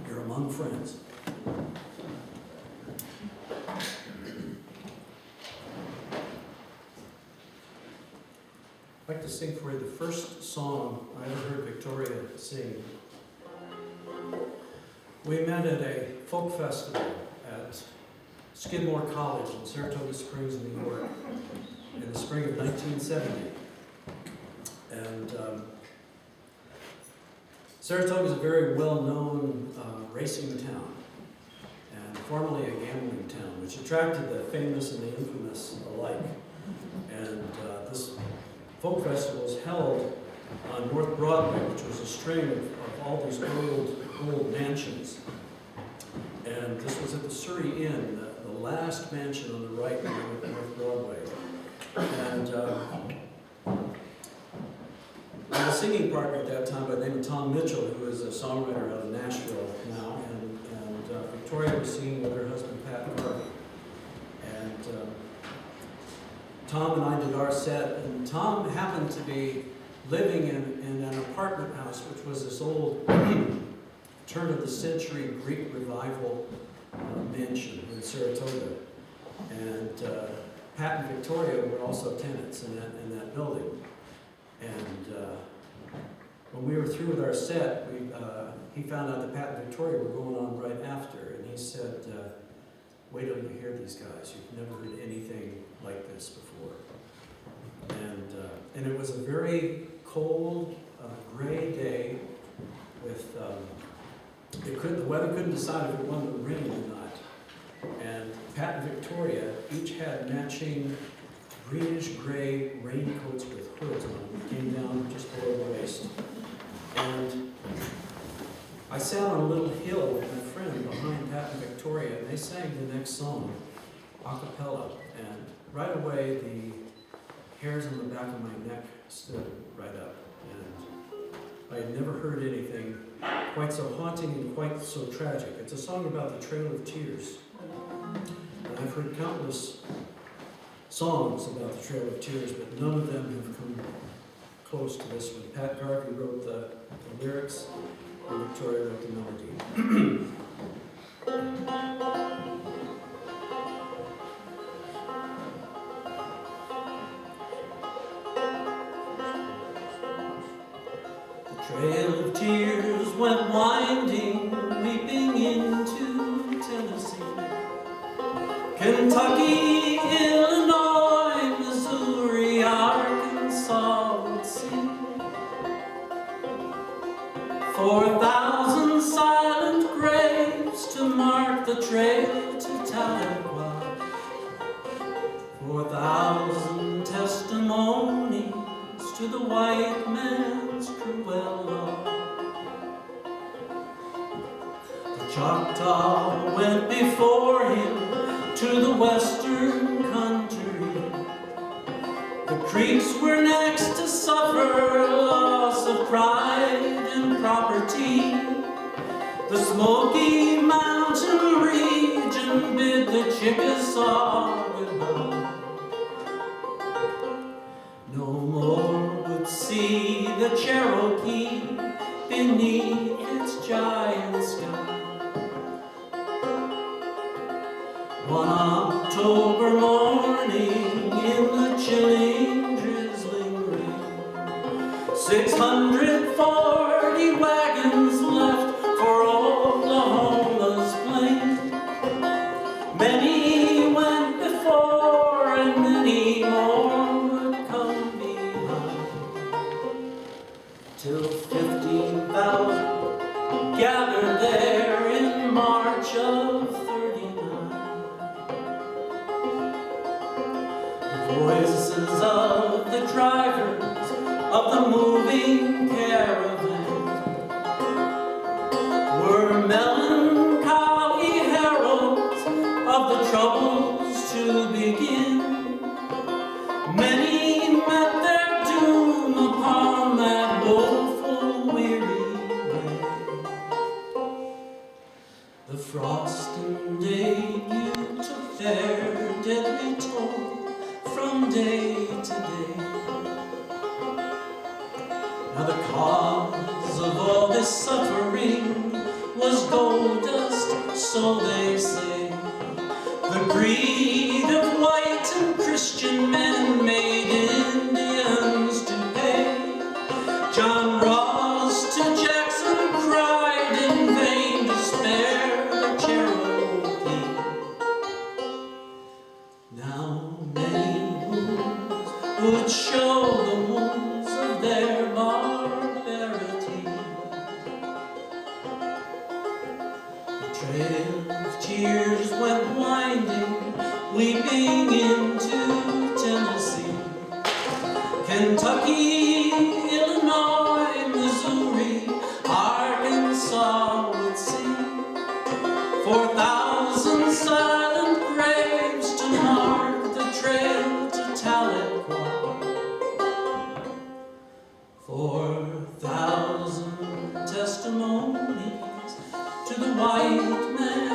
You're among friends. I'd like to sing for you the first song I ever heard Victoria sing. We met at a folk festival at Skidmore College in Saratoga Springs, New York, in the spring of 1970. And Saratoga is a very well-known racing town, and formerly a gambling town, which attracted the famous and the infamous alike. And this folk festival was held on North Broadway, which was a string of all these old mansions. And this was at the Surrey Inn, the last mansion on the right on North Broadway. And I had a singing partner at that time by the name of Tom Mitchell, who is a songwriter out of Nashville now, and Victoria was singing with her husband, Pat Garvey. And Tom and I did our set, and Tom happened to be living in an apartment house, which was this old turn-of-the-century Greek revival mansion in Saratoga. And Pat and Victoria were also tenants in that building. And when we were through with our set, he found out that Pat and Victoria were going on right after, and he said, wait till you hear these guys. You've never heard anything like this before. And it was a very cold, gray day with, the weather couldn't decide if it wanted to rain or not. And Pat and Victoria each had matching greenish-gray raincoats with hoods on them. It came down just below the waist. And I sat on a little hill with my friend behind Pat and Victoria, and they sang the next song, a cappella. And right away, the hairs on the back of my neck stood right up. And I had never heard anything quite so haunting and quite so tragic. It's a song about the Trail of Tears. And I've heard countless songs about the Trail of Tears, but none of them have come close to this one. Pat Garvey wrote the lyrics, and Victoria wrote the melody. The Trail of Tears went winding, weeping into Tennessee, Kentucky, Illinois, Missouri, Arkansas would sing. 4,000 silent graves to mark the trail to Tahlequah. 4,000 testimonies to the white man's cruel law. The Choctaw went before him to the western country. The Creeks were next to suffer loss of pride and property. The Smoky Mountain region bid the Chickasaw goodbye. No more would see the Cherokee beneath its giant sky. One October morning in the chilling, drizzling rain, 640 wagons left for Oklahoma's plain. Many went before and many more would come behind, till 15,000 gathered there in March of 39. Voices of the drivers of the moving caravan were melancholy heralds of the troubles to begin. Many met their doom upon that woeful, weary way. The frost and ague took their deadly toll from day to day. Now the so they say. The greed of white and Christian men made Indians to pay. John Ross to Jackson cried in vain to spare the Cherokee. Now many moons would show the wounds of their barbarity. The trail of tears went winding, weeping into Tennessee, Kentucky, Illinois, Missouri, Arkansas would see 4,000 silent graves to mark the trail to Tahlequah. 4,000 testimonies to the white man